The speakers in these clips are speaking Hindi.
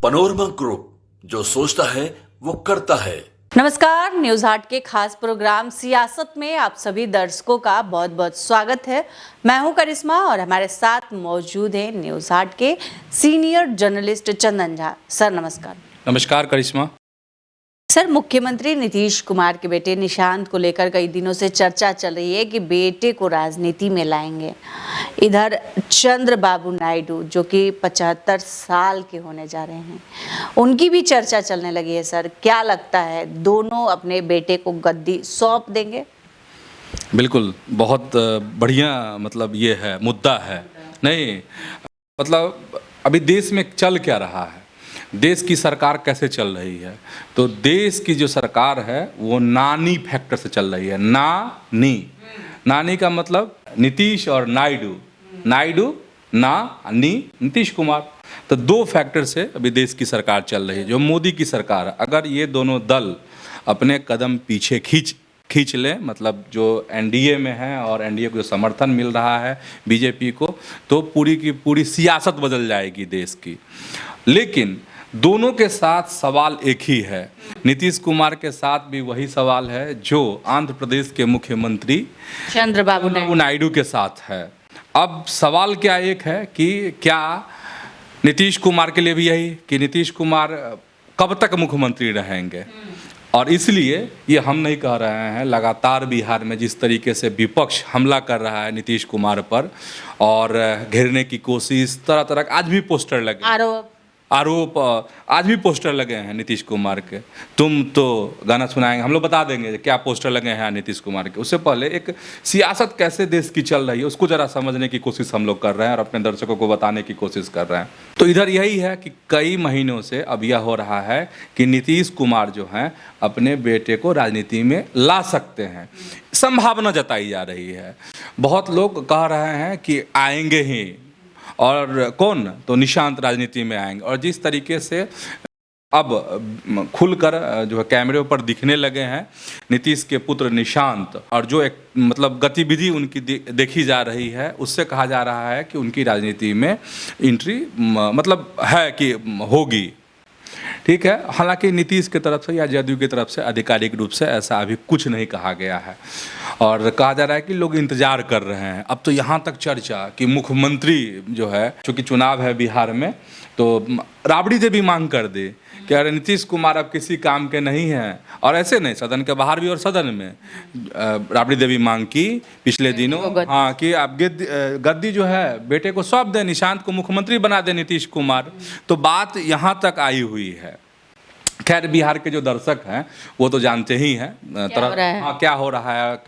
पनोरमा ग्रुप, जो सोचता है वो करता है। नमस्कार, न्यूज हाट के खास प्रोग्राम सियासत में आप सभी दर्शकों का बहुत बहुत स्वागत है। मैं हूं करिश्मा और हमारे साथ मौजूद हैं न्यूज हाट के senior journalist Chandan Jha. Sir नमस्कार। नमस्कार करिश्मा। सर, मुख्यमंत्री नीतीश कुमार के बेटे निशांत को लेकर कई दिनों से चर्चा चल रही है कि बेटे को राजनीति में लाएंगे। इधर चंद्रबाबू नायडू जो कि 75 साल के होने जा रहे हैं, उनकी भी चर्चा चलने लगी है। सर, क्या लगता है, दोनों अपने बेटे को गद्दी सौंप देंगे? बिल्कुल, बहुत बढ़िया ये है मुद्दा है। नहीं मतलब अभी देश में चल क्या रहा है, देश की सरकार कैसे चल रही है, तो देश की जो सरकार है वो नानी फैक्टर से चल रही है। नानी का मतलब नीतीश और नायडू, नीतीश कुमार, तो दो फैक्टर से अभी देश की सरकार चल रही है। जो मोदी की सरकार है, अगर ये दोनों दल अपने कदम पीछे खींच लें, मतलब जो एनडीए में है और एनडीए को जो समर्थन मिल रहा है बीजेपी को, तो पूरी की पूरी सियासत बदल जाएगी देश की। लेकिन दोनों के साथ सवाल एक ही है। नीतीश कुमार के साथ भी वही सवाल है जो आंध्र प्रदेश के मुख्यमंत्री चंद्रबाबू नायडू के साथ है। अब सवाल क्या एक है कि क्या नीतीश कुमार के लिए भी यही कि नीतीश कुमार कब तक मुख्यमंत्री रहेंगे। और इसलिए ये हम नहीं कह रहे हैं, लगातार बिहार में जिस तरीके से विपक्ष हमला कर रहा है नीतीश कुमार पर और घेरने की कोशिश, तरह तरह आज भी पोस्टर लगे, आरोप आज भी पोस्टर लगे हैं नीतीश कुमार के। तुम तो गाना सुनाएंगे, हम लोग बता देंगे क्या पोस्टर लगे हैं नीतीश कुमार के। उससे पहले एक सियासत कैसे देश की चल रही है उसको ज़रा समझने की कोशिश हम लोग कर रहे हैं और अपने दर्शकों को बताने की कोशिश कर रहे हैं। तो इधर यही है कि कई महीनों से अब यह हो रहा है कि नीतीश कुमार जो हैं अपने बेटे को राजनीति में ला सकते हैं, संभावना जताई जा रही है। बहुत लोग कह रहे हैं कि आएंगे ही, और कौन, तो निशांत राजनीति में आएंगे। और जिस तरीके से अब खुलकर जो है कैमरे पर दिखने लगे हैं नीतीश के पुत्र निशांत, और जो एक गतिविधि उनकी देखी जा रही है, उससे कहा जा रहा है कि उनकी राजनीति में एंट्री है कि होगी। ठीक है, हालांकि नीतीश की तरफ से या जदयू की तरफ से आधिकारिक रूप से ऐसा अभी कुछ नहीं कहा गया है और कहा जा रहा है कि लोग इंतजार कर रहे हैं। अब तो यहाँ तक चर्चा कि मुख्यमंत्री जो है, चूँकि चुनाव है बिहार में, तो राबड़ी देवी मांग कर दे कि अरे नीतीश कुमार अब किसी काम के नहीं हैं। और ऐसे नहीं, सदन के बाहर भी और सदन में राबड़ी देवी मांग की पिछले दिनों, हाँ, कि आप गद्दी जो है बेटे को सौंप दें, निशांत को मुख्यमंत्री बना दे नीतीश कुमार। तो बात यहाँ तक आई हुई है। खैर, बिहार के जो दर्शक हैं वो तो जानते ही हैं क्या हो रहा है,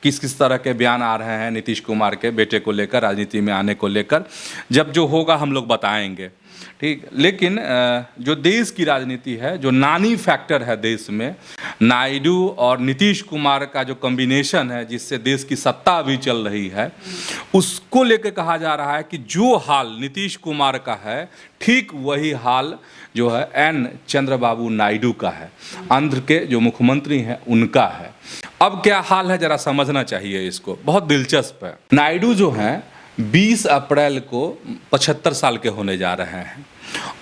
किस तरह के बयान आ रहे हैं नीतीश कुमार के बेटे को लेकर, राजनीति में आने को लेकर। जब जो होगा हम लोग बताएंगे, ठीक। लेकिन जो देश की राजनीति है, जो नानी फैक्टर है देश में, नायडू और नीतीश कुमार का जो कॉम्बिनेशन है जिससे देश की सत्ता अभी चल रही है, उसको लेकर कहा जा रहा है कि जो हाल नीतीश कुमार का है ठीक वही हाल जो है एन चंद्रबाबू नायडू का है, आंध्र के जो मुख्यमंत्री हैं उनका है। अब क्या हाल है जरा समझना चाहिए इसको, बहुत दिलचस्प है। नायडू जो हैं 20 अप्रैल को 75 साल के होने जा रहे हैं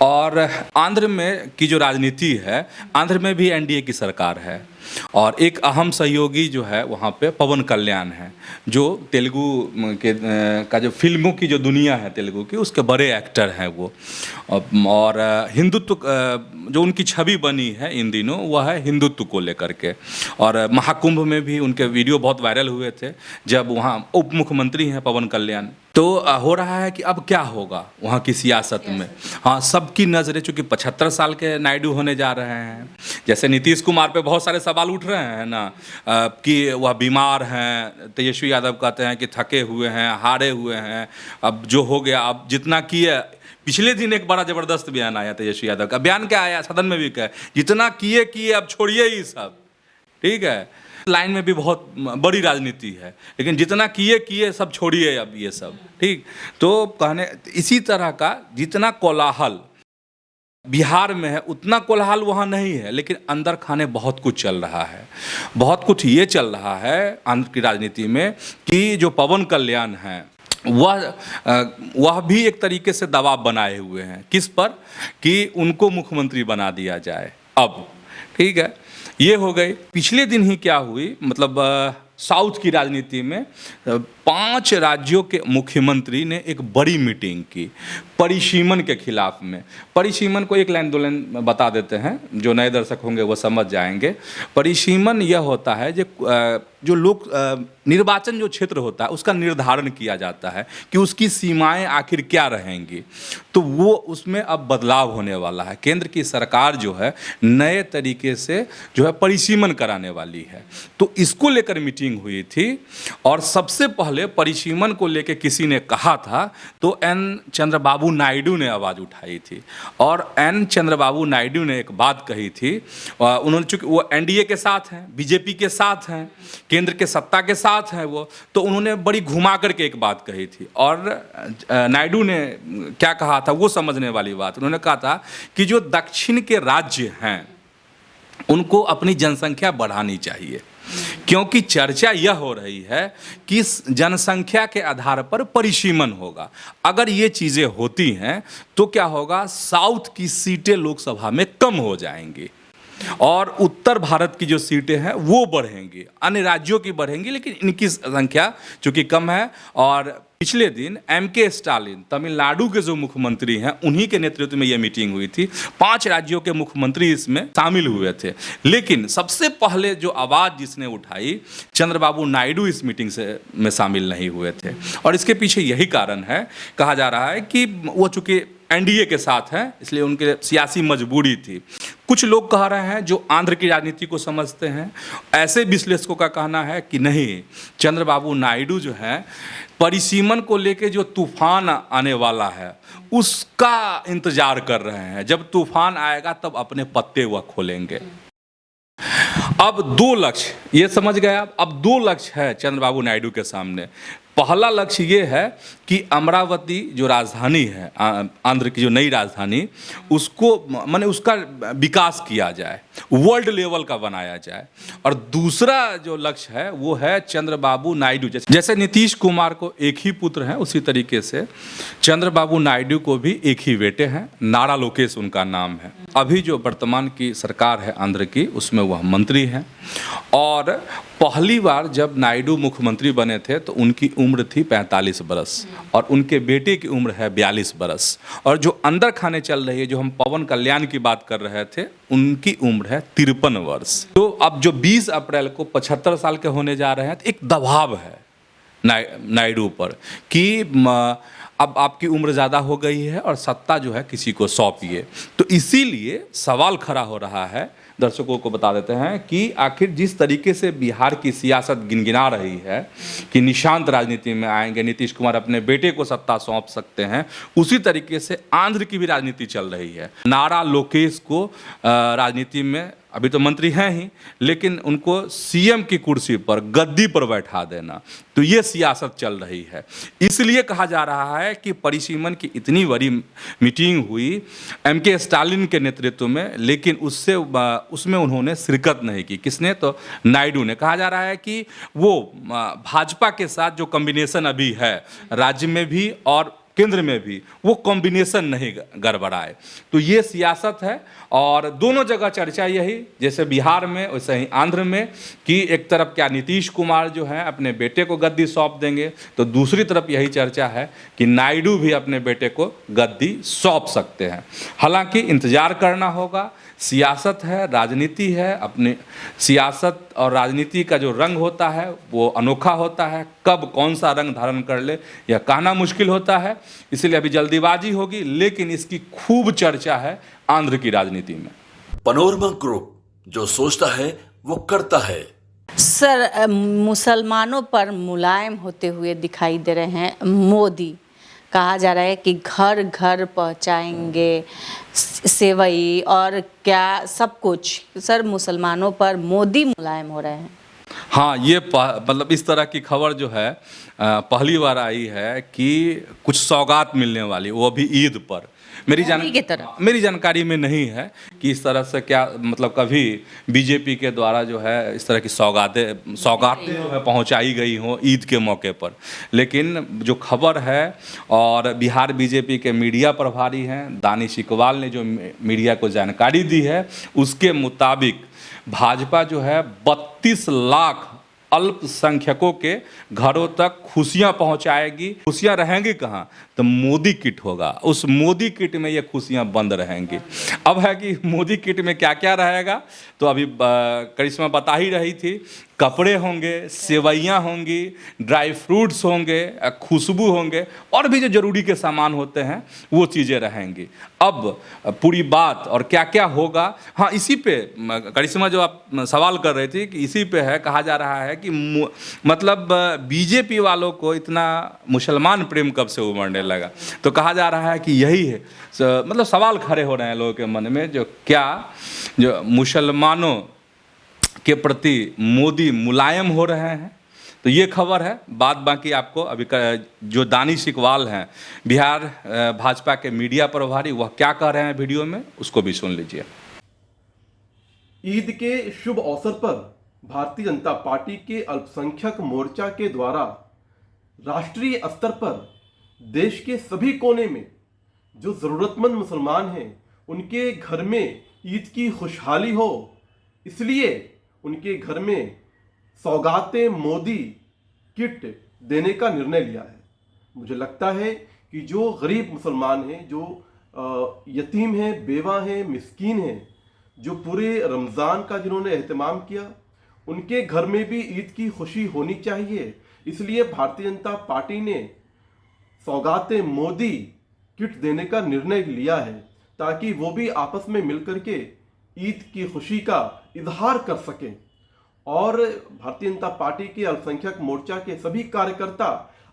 और आंध्र में की जो राजनीति है, आंध्र में भी एनडीए की सरकार है और एक अहम सहयोगी जो है वहाँ पे पवन कल्याण है, जो तेलुगु के का जो फिल्मों की जो दुनिया है तेलुगु की, उसके बड़े एक्टर हैं वो। और हिंदुत्व जो उनकी छवि बनी है इन दिनों वह है हिंदुत्व को लेकर के। और महाकुंभ में भी उनके वीडियो बहुत वायरल हुए थे जब वहाँ उप मुख्यमंत्री हैं पवन कल्याण। तो हो रहा है कि अब क्या होगा वहाँ की सियासत में। हाँ, सबकी नज़रें चूँकि 75 साल के नायडू होने जा रहे हैं, जैसे नीतीश कुमार पे बहुत सारे सवाल उठ रहे हैं ना कि वह बीमार हैं, तेजस्वी यादव कहते हैं कि थके हुए हैं, हारे हुए हैं, अब जो हो गया, अब जितना किए। पिछले दिन एक बड़ा ज़बरदस्त बयान आया तेजस्वी यादव का। बयान क्या आया, सदन में भी कहा, जितना किए अब छोड़िए ही सब। ठीक है, लाइन में भी बहुत बड़ी राजनीति है, लेकिन जितना किए सब छोड़िए अब ये सब। ठीक, तो कहने इसी तरह का जितना कोलाहल बिहार में है उतना कोलाहल वहाँ नहीं है, लेकिन अंदर खाने बहुत कुछ चल रहा है। बहुत कुछ ये चल रहा है आंध्र की राजनीति में कि जो पवन कल्याण हैं वह भी एक तरीके से दबाव बनाए हुए हैं। किस पर? कि उनको मुख्यमंत्री बना दिया जाए अब। ठीक है, ये हो गई। पिछले दिन ही क्या हुई, मतलब साउथ की राजनीति में 5 राज्यों के मुख्यमंत्री ने एक बड़ी मीटिंग की परिसीमन के खिलाफ में। परिसीमन को एक लाइन 2 लाइन बता देते हैं, जो नए दर्शक होंगे वो समझ जाएंगे। परिसीमन यह होता है जो लोग निर्वाचन जो क्षेत्र होता है उसका निर्धारण किया जाता है कि उसकी सीमाएं आखिर क्या रहेंगी। तो वो उसमें अब बदलाव होने वाला है। केंद्र की सरकार जो है नए तरीके से जो है परिसीमन कराने वाली है। तो इसको लेकर मीटिंग हुई थी और सबसे पहले परिसीमन को लेकर किसी ने कहा था तो एन चंद्रबाबू नायडू ने आवाज़ उठाई थी। और एन चंद्रबाबू नायडू ने एक बात कही थी, उन्होंने, चूंकि वो एनडीए के साथ हैं, बीजेपी के साथ हैं, केंद्र के सत्ता के साथ हैं वो, तो उन्होंने बड़ी घुमा करके एक बात कही थी। और नायडू ने क्या कहा था वो समझने वाली बात। उन्होंने कहा था कि जो दक्षिण के राज्य हैं उनको अपनी जनसंख्या बढ़ानी चाहिए, क्योंकि चर्चा यह हो रही है कि जनसंख्या के आधार पर परिसीमन होगा। अगर ये चीज़ें होती हैं तो क्या होगा, साउथ की सीटें लोकसभा में कम हो जाएंगी और उत्तर भारत की जो सीटें हैं वो बढ़ेंगी, अन्य राज्यों की बढ़ेंगी, लेकिन इनकी संख्या चूंकि कम है। और पिछले दिन एम.के. स्टालिन तमिलनाडु के जो मुख्यमंत्री हैं उन्हीं के नेतृत्व में ये मीटिंग हुई थी। 5 राज्यों के मुख्यमंत्री इसमें शामिल हुए थे, लेकिन सबसे पहले जो आवाज़ जिसने उठाई, चंद्रबाबू नायडू इस मीटिंग में शामिल नहीं हुए थे। और इसके पीछे यही कारण है, कहा जा रहा है कि वो चूँकि एनडीए के साथ हैं इसलिए उनके सियासी मजबूरी थी। कुछ लोग कह रहे हैं जो आंध्र की राजनीति को समझते हैं, ऐसे विश्लेषकों का कहना है कि नहीं, चंद्रबाबू नायडू जो है परिसीमन को लेके जो तूफान आने वाला है उसका इंतजार कर रहे हैं। जब तूफान आएगा तब अपने पत्ते वह खोलेंगे। अब 2 लक्ष्य, ये समझ गए आप। अब 2 लक्ष्य है चंद्रबाबू नायडू के सामने। पहला लक्ष्य ये है कि अमरावती जो राजधानी है, आंध्र की जो नई राजधानी, उसको माने उसका विकास किया जाए, वर्ल्ड लेवल का बनाया जाए। और दूसरा जो लक्ष्य है वो है चंद्रबाबू नायडू, जैसे नीतीश कुमार को एक ही पुत्र हैं उसी तरीके से चंद्रबाबू नायडू को भी एक ही बेटे हैं, नारा लोकेश उनका नाम है। अभी जो वर्तमान की सरकार है आंध्र की उसमें वह मंत्री हैं। और पहली बार जब नायडू मुख्यमंत्री बने थे तो उनकी उम्र थी 45 बरस और उनके बेटे की उम्र है 42 बरस। और जो अंदर खाने चल रही है, जो हम पवन कल्याण की बात कर रहे थे, उनकी उम्र है 53 वर्ष। तो अब जो 20 अप्रैल को 75 साल के होने जा रहे हैं, तो एक दबाव है नायडू पर कि अब आपकी उम्र ज़्यादा हो गई है और सत्ता जो है किसी को सौंपिए। तो इसीलिए सवाल खड़ा हो रहा है, दर्शकों को बता देते हैं कि आखिर जिस तरीके से बिहार की सियासत गिनगिना रही है कि निशांत राजनीति में आएंगे, नीतीश कुमार अपने बेटे को सत्ता सौंप सकते हैं, उसी तरीके से आंध्र की भी राजनीति चल रही है। नारा लोकेश को राजनीति में, अभी तो मंत्री हैं ही, लेकिन उनको सीएम की कुर्सी पर, गद्दी पर बैठा देना, तो ये सियासत चल रही है। इसलिए कहा जा रहा है कि परिसीमन की इतनी बड़ी मीटिंग हुई एम.के. स्टालिन के नेतृत्व में, लेकिन उसमें उन्होंने शिरकत नहीं की। किसने? तो नायडू ने। कहा जा रहा है कि वो भाजपा के साथ जो कॉम्बिनेशन अभी है राज्य में भी और केंद्र में भी, वो कॉम्बिनेशन नहीं गड़बड़ाए। तो ये सियासत है और दोनों जगह चर्चा यही, जैसे बिहार में वैसे ही आंध्र में, कि एक तरफ क्या नीतीश कुमार जो है अपने बेटे को गद्दी सौंप देंगे, तो दूसरी तरफ यही चर्चा है कि नायडू भी अपने बेटे को गद्दी सौंप सकते हैं। हालांकि इंतजार करना होगा। सियासत है, राजनीति है, अपनी सियासत और राजनीति का जो रंग होता है वो अनोखा होता है। कब कौन सा रंग धारण कर ले यह कहना मुश्किल होता है, इसलिए अभी जल्दीबाजी होगी, लेकिन इसकी खूब चर्चा है आंध्र की राजनीति में। पनोरमा ग्रुप, जो सोचता है वो करता है। सर, मुसलमानों पर मुलायम होते हुए दिखाई दे रहे हैं मोदी। कहा जा रहा है कि घर घर पहुंचाएंगे सेवई और क्या सब कुछ। सर, मुसलमानों पर मोदी मुलायम हो रहे हैं। हाँ, ये मतलब इस तरह की खबर जो है पहली बार आई है कि कुछ सौगात मिलने वाली, वो भी ईद पर। मोदी की तरह। मेरी जानकारी में नहीं है कि इस तरह से क्या मतलब कभी बीजेपी के द्वारा जो है इस तरह की सौगातें जो है पहुंचाई गई हों ईद के मौके पर। लेकिन जो खबर है, और बिहार बीजेपी के मीडिया प्रभारी हैं दानिश इकबाल ने जो मीडिया को जानकारी दी है, उसके मुताबिक भाजपा जो है 32 लाख अल्पसंख्यकों के घरों तक खुशियां पहुंचाएगी। खुशियां रहेंगी कहाँ? तो मोदी किट होगा, उस मोदी किट में ये खुशियां बंद रहेंगी। अब है कि मोदी किट में क्या क्या रहेगा, तो अभी करिश्मा बता ही रही थी, कपड़े होंगे, सेवइयाँ होंगी, ड्राई फ्रूट्स होंगे, खुशबू होंगे, और भी जो ज़रूरी के सामान होते हैं वो चीज़ें रहेंगी। अब पूरी बात और क्या क्या होगा, हाँ इसी पे करिश्मा जो आप सवाल कर रही थी कि इसी पे है, कहा जा रहा है कि मतलब बीजेपी वालों को इतना मुसलमान प्रेम कब से उमड़ने लगा। तो कहा जा रहा है कि यही है, मतलब सवाल खड़े हो रहे हैं लोगों के मन में, जो मुसलमानों के प्रति मोदी मुलायम हो रहे हैं। तो ये खबर है। बात बाकी आपको अभी जो दानिश इकबाल हैं बिहार भाजपा के मीडिया प्रभारी, वह क्या कह रहे हैं वीडियो में, उसको भी सुन लीजिए। ईद के शुभ अवसर पर भारतीय जनता पार्टी के अल्पसंख्यक मोर्चा के द्वारा राष्ट्रीय स्तर पर देश के सभी कोने में जो ज़रूरतमंद मुसलमान हैं उनके घर में ईद की खुशहाली हो, इसलिए उनके घर में सौगातें मोदी किट देने का निर्णय लिया है। मुझे लगता है कि जो गरीब मुसलमान हैं, जो यतीम हैं, बेवा हैं, मिस्कीन हैं, जो पूरे रमज़ान का जिन्होंने एहतमाम किया, उनके घर में भी ईद की खुशी होनी चाहिए। इसलिए भारतीय जनता पार्टी ने सौगातें मोदी किट देने का निर्णय लिया है, ताकि वो भी आपस में मिलकर के ईद की खुशी का इजहार कर सकें। और भारतीय जनता पार्टी के अल्पसंख्यक मोर्चा के सभी कार्यकर्ता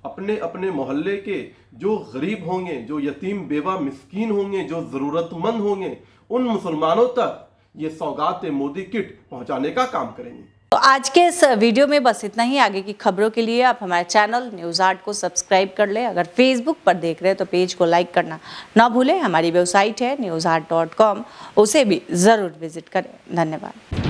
अपने अपने मोहल्ले के जो गरीब होंगे, जो यतीम बेवा मिस्कीन होंगे, जो ज़रूरतमंद होंगे, उन मुसलमानों तक ये सौगात मोदी किट पहुंचाने का काम करेंगे। तो आज के इस वीडियो में बस इतना ही। आगे की खबरों के लिए आप हमारे चैनल न्यूज़ 8 को सब्सक्राइब कर लें। अगर फेसबुक पर देख रहे हैं तो पेज को लाइक करना ना भूलें। हमारी वेबसाइट है news8.com, उसे भी ज़रूर विजिट करें। धन्यवाद।